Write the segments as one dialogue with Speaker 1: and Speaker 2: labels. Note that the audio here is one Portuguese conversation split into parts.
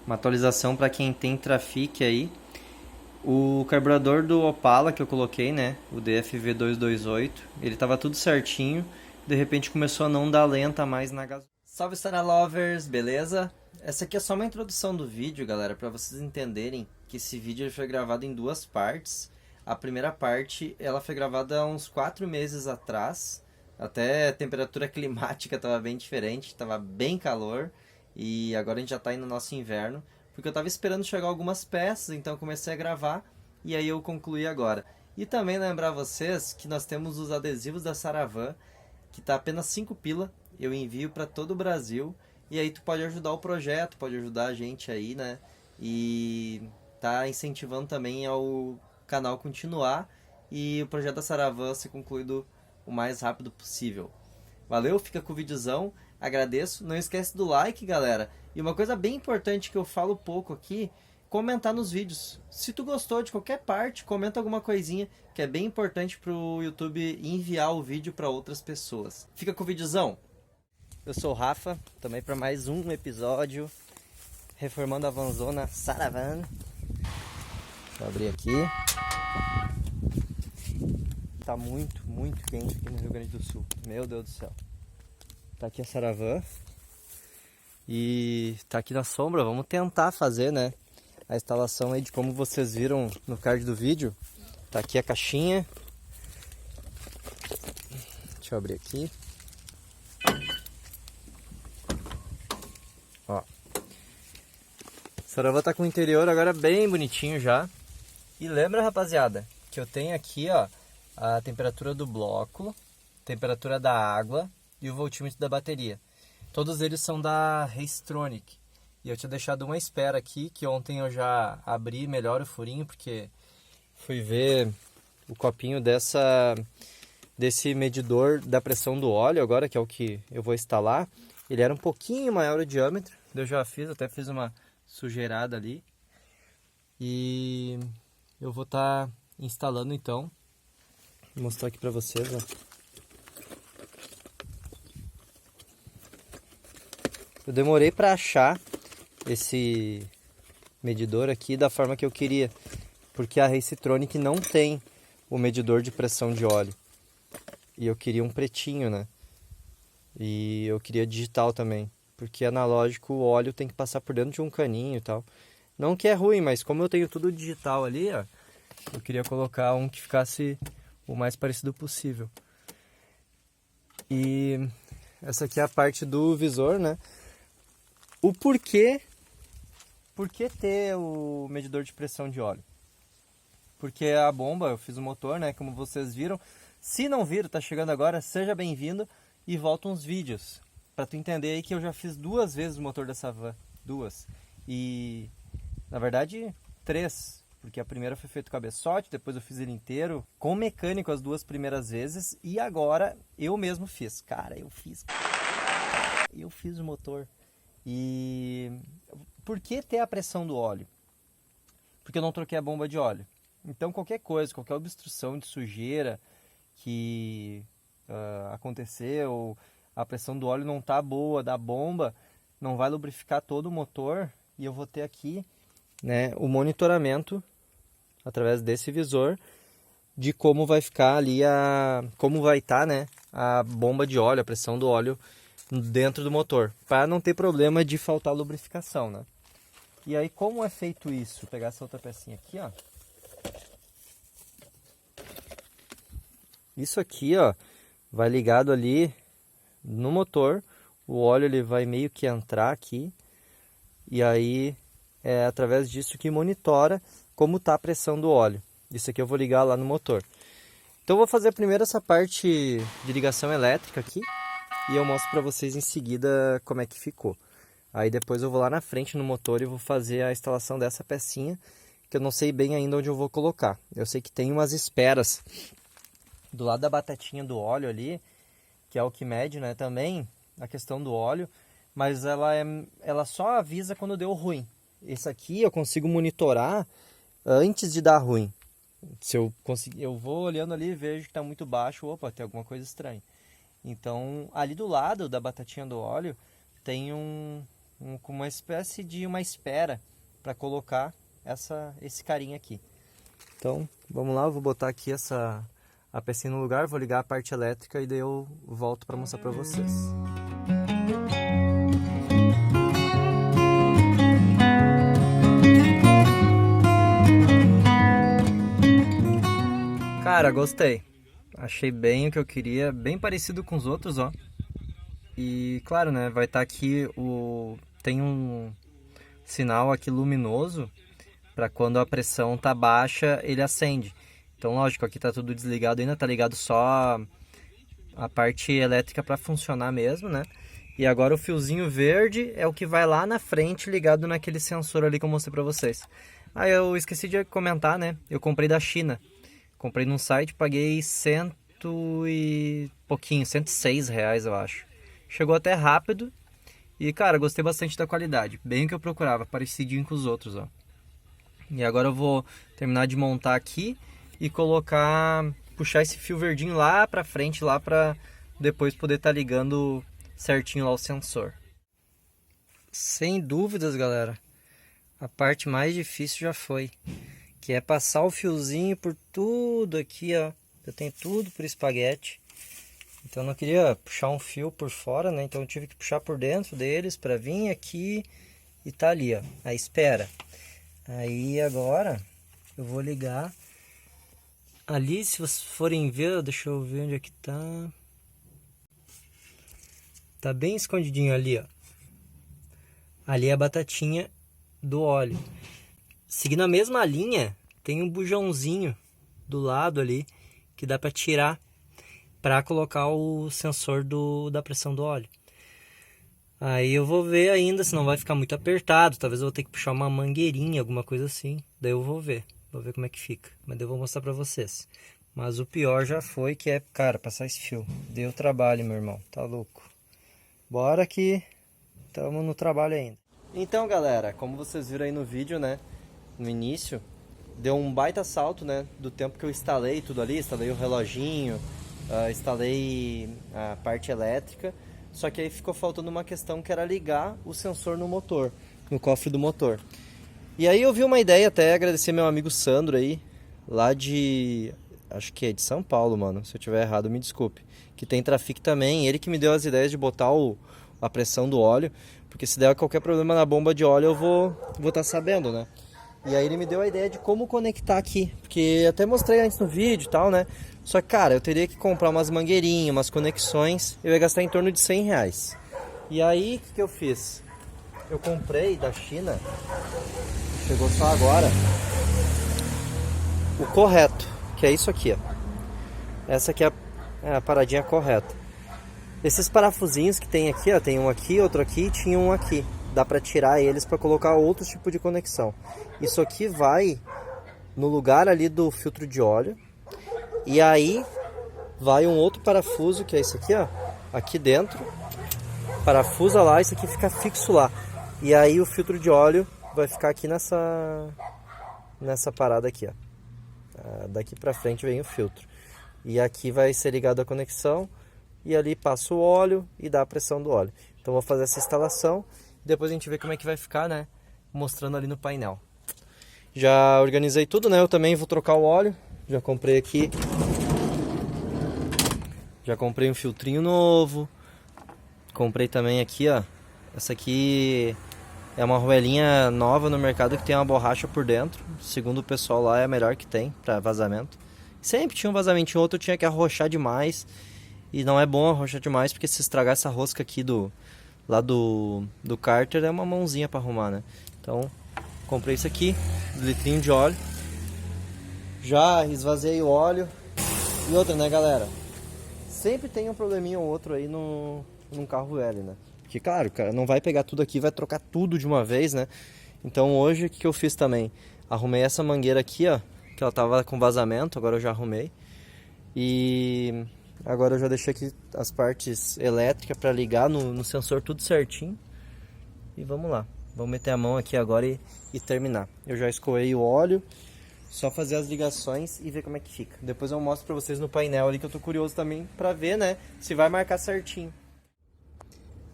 Speaker 1: Uma atualização para quem tem Trafic aí. O carburador do Opala que eu coloquei, né, o DFV228, ele tava tudo certinho, de repente começou a não dar lenta mais na gasolina. Salve Star Lovers, beleza? Essa aqui é só uma introdução do vídeo, galera, para vocês entenderem que esse vídeo foi gravado em duas partes. A primeira parte, ela foi gravada há uns 4 meses atrás, até a temperatura climática estava bem diferente, estava bem calor, e agora a gente já está indo no nosso inverno, porque eu estava esperando chegar algumas peças, então comecei a gravar, e aí eu concluí agora. E também lembrar vocês que nós temos os adesivos da Saravan, que tá apenas 5 pila, eu envio para todo o Brasil, e aí tu pode ajudar o projeto, pode ajudar a gente aí, né? E tá incentivando também ao canal continuar e o projeto da Saravan ser concluído o mais rápido possível. Valeu, fica com o videozão, agradeço. Não esquece do like, galera. E uma coisa bem importante que eu falo pouco aqui, comentar nos vídeos. Se tu gostou de qualquer parte, comenta alguma coisinha, que é bem importante pro YouTube enviar o vídeo para outras pessoas. Fica com o videozão. Eu sou o Rafa, também para mais um episódio reformando a vanzona Saravan. Deixa eu abrir aqui. Tá muito, muito quente aqui no Rio Grande do Sul. Meu Deus do céu. Tá aqui a Saravan. E tá aqui na sombra. Vamos tentar fazer, né, a instalação aí de como vocês viram no card do vídeo. Tá aqui a caixinha. Deixa eu abrir aqui. Ó. Saravan tá com o interior agora bem bonitinho já. E lembra, rapaziada, que eu tenho aqui, ó, a temperatura do bloco, temperatura da água e o voltímetro da bateria. Todos eles são da Racetronic. E eu tinha deixado uma espera aqui, que ontem eu já abri melhor o furinho, porque fui ver o copinho desse medidor da pressão do óleo agora, que é o que eu vou instalar. Ele era um pouquinho maior o diâmetro, eu já fiz, até fiz uma sujeirada ali. E eu vou estar instalando então. Vou mostrar aqui pra vocês, ó. Eu demorei para achar esse medidor aqui da forma que eu queria, porque a Racetronic não tem o medidor de pressão de óleo. E eu queria um pretinho, né? E eu queria digital também, porque analógico o óleo tem que passar por dentro de um caninho e tal. Não que é ruim, mas como eu tenho tudo digital ali, ó, eu queria colocar um que ficasse o mais parecido possível. E essa aqui é a parte do visor, né? O porquê ter o medidor de pressão de óleo? Porque a bomba, eu fiz o motor, né? Como vocês viram. Se não viram, tá chegando agora, seja bem-vindo e volta uns vídeos. Pra tu entender aí que eu já fiz 2 vezes o motor dessa van. 2. E, na verdade, 3. Porque a primeira foi feito cabeçote, depois eu fiz ele inteiro, com mecânico as 2 primeiras vezes. E agora eu mesmo fiz. Cara, eu fiz o motor. E por que ter a pressão do óleo? Porque eu não troquei a bomba de óleo. Então qualquer coisa, qualquer obstrução de sujeira que aconteceu, a pressão do óleo não tá boa da bomba, não vai lubrificar todo o motor. E eu vou ter aqui, né, o monitoramento através desse visor de como vai ficar ali como vai estar, né, a bomba de óleo, a pressão do óleo dentro do motor, para não ter problema de faltar lubrificação, né? E aí como é feito isso? Vou pegar essa outra pecinha aqui, ó. Isso aqui, ó, vai ligado ali no motor, o óleo ele vai meio que entrar aqui, e aí é através disso que monitora como tá a pressão do óleo. Isso aqui eu vou ligar lá no motor. Então eu vou fazer primeiro essa parte de ligação elétrica aqui, e eu mostro para vocês em seguida como é que ficou. Aí depois eu vou lá na frente no motor e vou fazer a instalação dessa pecinha, que eu não sei bem ainda onde eu vou colocar. Eu sei que tem umas esperas do lado da batatinha do óleo ali, que é o que mede, né, também a questão do óleo, mas ela só avisa quando deu ruim. Esse aqui eu consigo monitorar antes de dar ruim. Se eu conseguir, eu vou olhando ali e vejo que está muito baixo, opa, tem alguma coisa estranha. Então, ali do lado da batatinha do óleo, tem um com uma espécie de uma espera para colocar esse carinha aqui. Então, vamos lá, eu vou botar aqui a pecinha no lugar, vou ligar a parte elétrica e daí eu volto para mostrar para vocês. Cara, gostei. Achei bem o que eu queria, bem parecido com os outros, ó. E claro, né, vai estar aqui tem um sinal aqui luminoso para quando a pressão tá baixa, ele acende. Então, lógico, aqui tá tudo desligado ainda, tá ligado só a parte elétrica para funcionar mesmo, né? E agora o fiozinho verde é o que vai lá na frente ligado naquele sensor ali que eu mostrei para vocês. Ah, eu esqueci de comentar, né? Eu comprei da China. Comprei num site, paguei 106 reais, eu acho. Chegou até rápido e, cara, gostei bastante da qualidade. Bem o que eu procurava, parecidinho com os outros, ó. E agora eu vou terminar de montar aqui e puxar esse fio verdinho lá pra frente, lá pra depois poder estar ligando certinho lá o sensor. Sem dúvidas, galera, a parte mais difícil já foi, que é passar o fiozinho por tudo aqui, ó. Eu tenho tudo por espaguete. Então eu não queria puxar um fio por fora, né? Então eu tive que puxar por dentro deles para vir aqui e tá ali, ó, a espera. Aí agora eu vou ligar ali, se vocês forem ver, deixa eu ver onde é que tá. Tá bem escondidinho ali, ó. Ali é a batatinha do óleo. Seguindo a mesma linha, tem um bujãozinho do lado ali que dá para tirar para colocar o sensor da pressão do óleo. Aí eu vou ver ainda se não vai ficar muito apertado. Talvez eu vou ter que puxar uma mangueirinha, alguma coisa assim. Daí eu vou ver como é que fica. Mas daí eu vou mostrar pra vocês. Mas o pior já foi, que é, cara, passar esse fio. Deu trabalho, meu irmão. Tá louco. Bora que estamos no trabalho ainda. Então, galera, como vocês viram aí no vídeo, né? No início, deu um baita salto, né? Do tempo que eu instalei tudo ali. Instalei o reloginho, instalei a parte elétrica. Só que aí ficou faltando uma questão, que era ligar o sensor no motor, no cofre do motor. E aí eu vi uma ideia, até agradecer meu amigo Sandro aí, lá de... acho que é de São Paulo, mano. Se eu tiver errado, me desculpe. Que tem Trafic também. Ele que me deu as ideias de botar a pressão do óleo. Porque se der qualquer problema na bomba de óleo, eu vou estar sabendo, né? E aí ele me deu a ideia de como conectar aqui. Porque até mostrei antes no vídeo e tal, né? Só que, cara, eu teria que comprar umas mangueirinhas, umas conexões. Eu ia gastar em torno de 100 reais. E aí, o que eu fiz? Eu comprei da China, chegou só agora, o correto, que é isso aqui, ó. Essa aqui é a paradinha correta. Esses parafusinhos que tem aqui, ó, tem um aqui, outro aqui e tinha um aqui. Dá pra tirar eles pra colocar outro tipo de conexão. Isso aqui vai no lugar ali do filtro de óleo. E aí vai um outro parafuso, que é esse aqui, ó, aqui dentro. Parafusa lá, isso aqui fica fixo lá. E aí o filtro de óleo vai ficar aqui nessa parada aqui, ó. Daqui pra frente vem o filtro. E aqui vai ser ligado a conexão. E ali passa o óleo e dá a pressão do óleo. Então vou fazer essa instalação. Depois a gente vê como é que vai ficar, né? Mostrando ali no painel. Já organizei tudo, né? Eu também vou trocar o óleo. Já comprei aqui. Já comprei um filtrinho novo. Comprei também aqui, ó. Essa aqui é uma arruelinha nova no mercado que tem uma borracha por dentro. Segundo o pessoal lá, é a melhor que tem para vazamento. Sempre tinha um vazamentinho, outro tinha que arrochar demais. E não é bom arrochar demais, porque se estragar essa rosca aqui do cárter, é uma mãozinha para arrumar, né? Então, comprei isso aqui, litrinho de óleo. Já esvaziei o óleo. E outra, né, galera? Sempre tem um probleminha ou outro aí num carro velho, né? Porque, claro, cara, não vai pegar tudo aqui, vai trocar tudo de uma vez, né? Então hoje, o que eu fiz também? Arrumei essa mangueira aqui, ó, que ela tava com vazamento, agora eu já arrumei. E agora eu já deixei aqui as partes elétricas para ligar no sensor tudo certinho. E vamos lá, vamos meter a mão aqui agora e terminar. Eu já escoei o óleo. Só fazer as ligações e ver como é que fica. Depois eu mostro pra vocês no painel ali, que eu tô curioso também pra ver, né, se vai marcar certinho.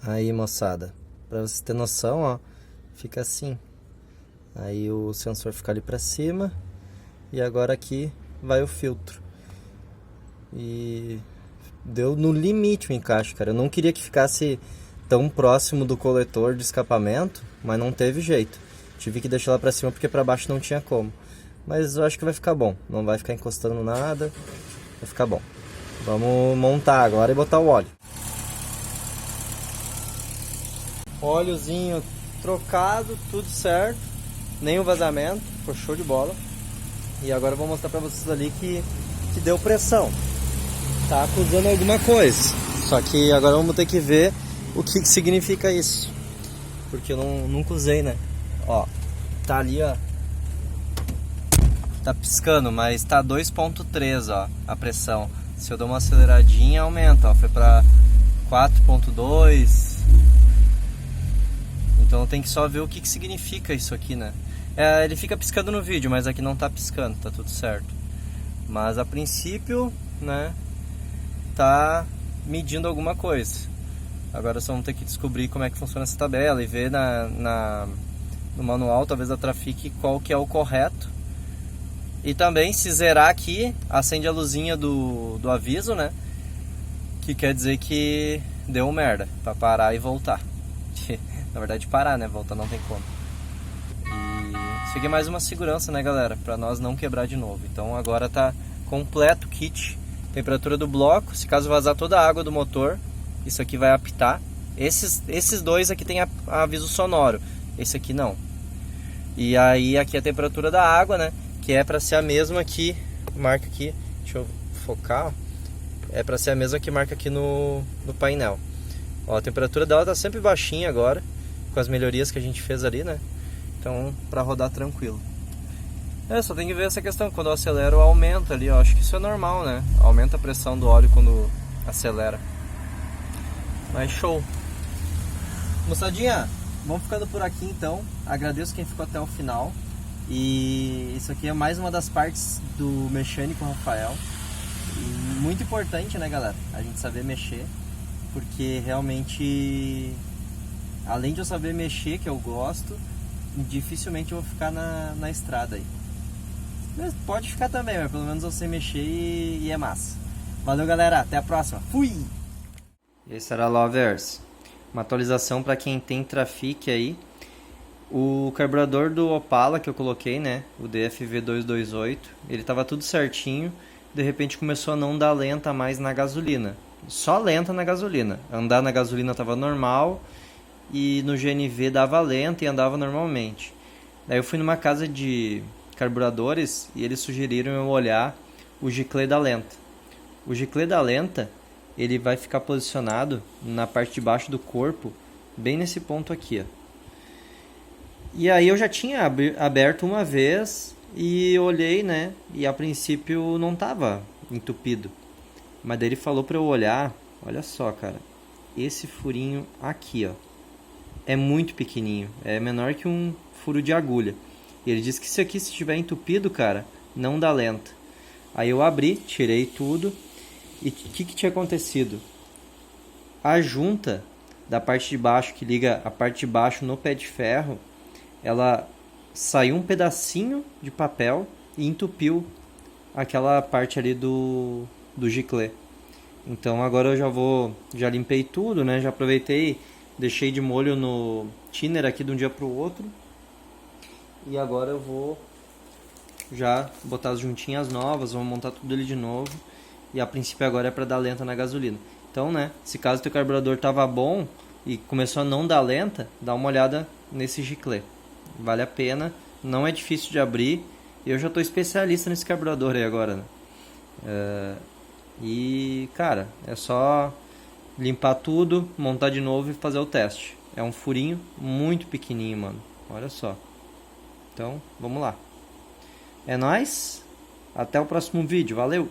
Speaker 1: Aí, moçada, Pra você ter noção, ó, fica assim. Aí o sensor fica ali pra cima e agora aqui vai o filtro. E deu no limite o encaixe, cara. Eu não queria que ficasse tão próximo do coletor de escapamento, mas não teve jeito. Tive que deixar lá pra cima porque pra baixo não tinha como. Mas eu acho que vai ficar bom. Não vai ficar encostando nada. Vai ficar bom. Vamos montar agora e botar o óleo. Óleozinho trocado, tudo certo. Nenhum vazamento. Ficou show de bola. E agora eu vou mostrar pra vocês ali que deu pressão. Tá acusando alguma coisa. Só que agora vamos ter que ver o que significa isso. Porque eu nunca usei, né? Ó, tá ali, ó. Tá piscando, mas tá 2.3, ó, a pressão. Se eu dou uma aceleradinha, aumenta, ó. Foi pra 4.2. Então tem que só ver o que significa isso aqui, né? Ele fica piscando no vídeo, mas aqui não tá piscando, tá tudo certo. Mas a princípio, né, tá medindo alguma coisa. Agora só vamos ter que descobrir como é que funciona essa tabela e ver no manual, talvez da Trafic, qual que é o correto. E também, se zerar aqui, acende a luzinha do aviso, né? Que quer dizer que deu merda, pra parar e voltar. Na verdade, parar, né? Voltar não tem como. E isso aqui é mais uma segurança, né, galera? Pra nós não quebrar de novo. Então agora tá completo o kit. Temperatura do bloco. Se caso vazar toda a água do motor, isso aqui vai apitar. Esses dois aqui tem aviso sonoro. Esse aqui não. E aí aqui a temperatura da água, né? Que é pra ser a mesma que marca aqui. Deixa eu focar. É pra ser a mesma que marca aqui no painel. Ó, a temperatura dela tá sempre baixinha agora, com as melhorias que a gente fez ali, né? Então, pra rodar tranquilo. Só tem que ver essa questão. Quando eu acelero, aumenta ali. Eu acho que isso é normal, né? Aumenta a pressão do óleo quando acelera. Mas show. Moçadinha, vamos ficando por aqui então. Agradeço quem ficou até o final. E isso aqui é mais uma das partes do Mexendo Rafael. E muito importante, né, galera? A gente saber mexer. Porque realmente, além de eu saber mexer, que eu gosto, dificilmente eu vou ficar na estrada aí. Mas pode ficar também, mas pelo menos eu sei mexer e é massa. Valeu, galera. Até a próxima. Fui! Esse era Lovers. Uma atualização para quem tem Trafic aí. O carburador do Opala que eu coloquei, né? O DFV228. Ele tava tudo certinho. De repente começou a não dar lenta mais na gasolina. Só lenta na gasolina. Andar na gasolina tava normal. E no GNV dava lenta e andava normalmente. Daí eu fui numa casa de carburadores e eles sugeriram eu olhar o giclê da lenta. O giclê da lenta, ele vai ficar posicionado na parte de baixo do corpo, bem nesse ponto aqui, ó. E aí eu já tinha aberto uma vez e olhei, né? E a princípio não tava entupido. Mas daí ele falou pra eu olhar, olha só, cara. Esse furinho aqui, ó. É muito pequenininho, é menor que um furo de agulha. E ele disse que isso aqui, se estiver entupido, cara, não dá lenta. Aí eu abri, tirei tudo. E o que tinha acontecido? A junta da parte de baixo, que liga a parte de baixo no pé de ferro, ela saiu um pedacinho de papel e entupiu aquela parte ali do giclê. Então agora eu já limpei tudo, né? Já aproveitei, deixei de molho no thinner aqui de um dia para o outro. E agora eu vou já botar as juntinhas novas, vamos montar tudo ali de novo. E a princípio agora é para dar lenta na gasolina. Então, né, se caso teu carburador tava bom e começou a não dar lenta, dá uma olhada nesse giclê. Vale a pena, não é difícil de abrir. Eu já tô especialista nesse carburador aí agora, né? E, cara, é só limpar tudo, montar de novo e fazer o teste. É um furinho muito pequenininho, mano. Olha só. Então, vamos lá. É nóis. Até o próximo vídeo. Valeu!